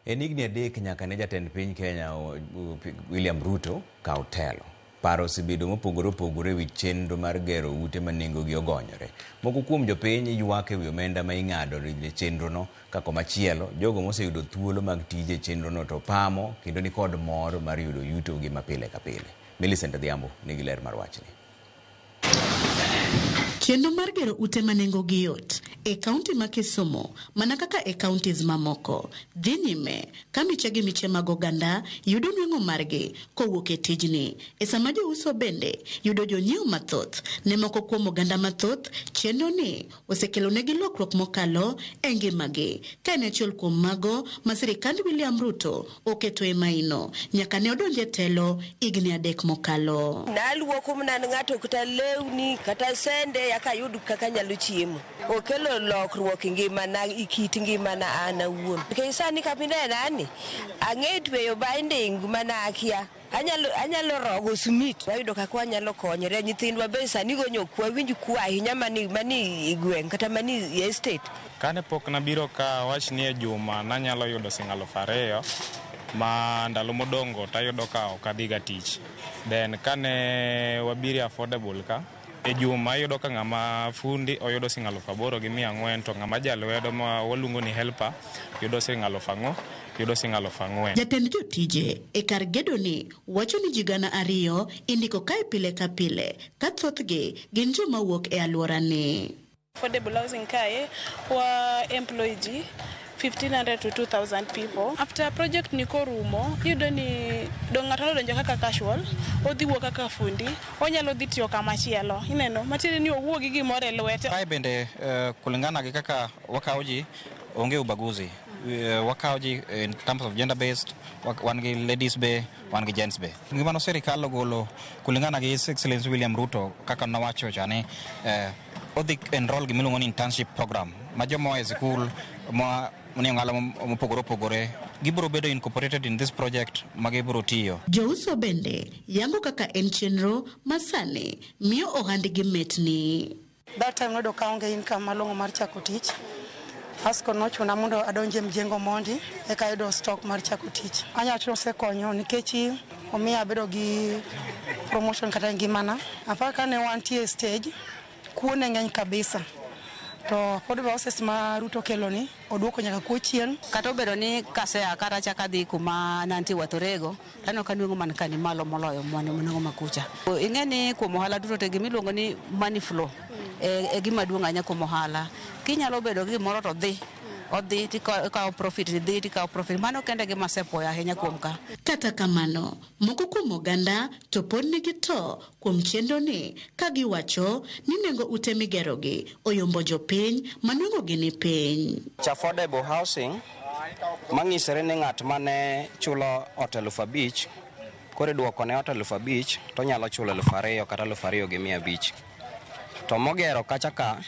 En higni adek nyaka ne jatend piny Kenya William Ruto kaw telo. Paro osebedo mopogore opogore wi chenro mar gero ute ma nengogi ogonyore. Moko kuom jopiny ywak ewi omenda ma ing'ado ne chenrono, ka komachielo jogo moseyudo thuolo mag tije chenrono to pamo kendo ni kod mor mar yudo yutogi ma pile ka pile. Millicent Adhiambo nigi ler mar wachni. Chenro mar gero ute manengogi yot e kaunti ma Kisumu mana kaka e kauntis mamoko dhi nyime ka miche mag oganda yudo nweng'o margi kowuok e tijni. E sama jouso bende yudo jonyiewo mathoth, ne moko kuom oganda mathoth chenro ni osekelo negi lokruok mokalo e ngimagi, ka en achiel kuom mago ma sirikand William Ruto oketo e maino nyaka ne odonje telo higni 3 mokalo. Naluoko mna ng'ato kata lewni kata sende yaka yud kaka nyalo chiemo. Okelo lokruok ngimana, ikit ngimana an awuon. Sani kapinde nani ang'e tweyo binding mana akia. Anyalo rogo smith wayudo kaka wanyalo konyore. Nyithindwa be sani gonyo kwa winj kwa ahinya mani igweng kata mani estate. Kane pok nabiro ka wach ni e juma nanyalo yudo $2,000 ma ndalo modongo tayudo ka ok adhiga tich. Then kane wabiri affordable ka e juma ayudo ka ng'ama fundi oyudo $8,400 to ng'ama jalwedo ma waluongo ni helper yudo $4,000. Jatend jotije e kar gedo ni wacho ni ji 2,000 indiko kae pile ka pile ka thothgi gin joma wuok e alwora ni. Affordable housing kae wa employee ji 1,500 to 2,000 people. After project niko rumo, yudo ni ng'ato donjo kaka casual, odhi wuok kaka fundi, onyalo dhi tiyo kama chielo. Ineno, matiende ni owuok gi gimoro e lwete. Kae bende kulingana gi kaka wakawo ji onge ubaguzi. Wakawo ji in terms of gender based, wan gi ladies be, wan gi gents be. Gimano serikal ogolo kulingana gi His Excellency William Ruto kaka nowacho chane odhi enroll gi miluongo ni internship program ma joma e skul ma ng'ala mopogore opogore gibiro bedo incorporated in this project ma gibiro tiyo. Jouso bende yango kaka en chenro masani miyo ohandgi metni. That time nodo kaonge income malongo mar chako tich. Asko nochuna mondo adonje mjengo mondi eka yudo stock mar chako tich. Anyacho osekonyo nikech omiya bedo gi promotion kata ngimana. Apaka ne wantie stage kuone ng'eny kabisa. To pod process ma Ruto kelo ni oduoko nyaka kuo chien. Kata obedo ni kasea kata chaka dhi kuma nanti watorego tano kanwengo man kani malo moloyo mwane mwengo makucha. Ing'eni kuom ohala duto te gimiluongo ni money flow e gima duong' anya kuom ohala. Kinyalo bedo gi gimoro to dhi odhi tikawo profit dhi tikawo profit mano kende gima sepoya ahinya kuom ka. Kata kamano moko kuom oganda to pod nigi to kuom chenro ni ka giwacho ni nengo ute migerogi oyombo jopiny manengo gi ni piny. Affordable housing mang'isore ni ng'at mane chulo $5,000 kore duoko ne $5,000 to nyalo chulo $2,000 kata $2,500. To mogero kacha ka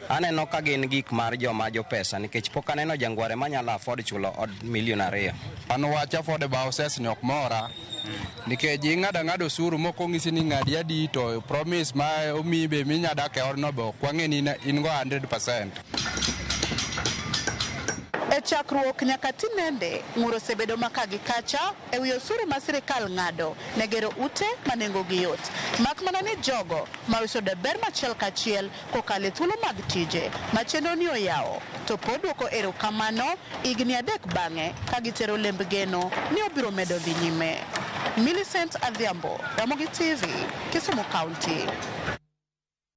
aneno ka gin gik mar joma jo pesa nikech pok aneno jangware manyalo afford chulo $1,200,000. An wach affordable houses ni ok mora nikech ing'ado osuru moko ng'isi ni ng'adi adi to promise ma omi be minyadak e odno be ok wang'e ni in go 100%. E chakruok nyaka tinende ng'uro osebedo maka gi kacha e wi osuru ma sirikal ng'ado ne gero ute manengogi yot. Mak mana ni jogo ma usodo ber machiel kachiel kokalo thuolo mag tije ma chenro ni oyawo to pod duoko erokamano higni 3 bang'e ka gitero lemb geno ni obiro medo dhi nyime. Millicent Adhiambo, Ramogi TV, Kisumu County.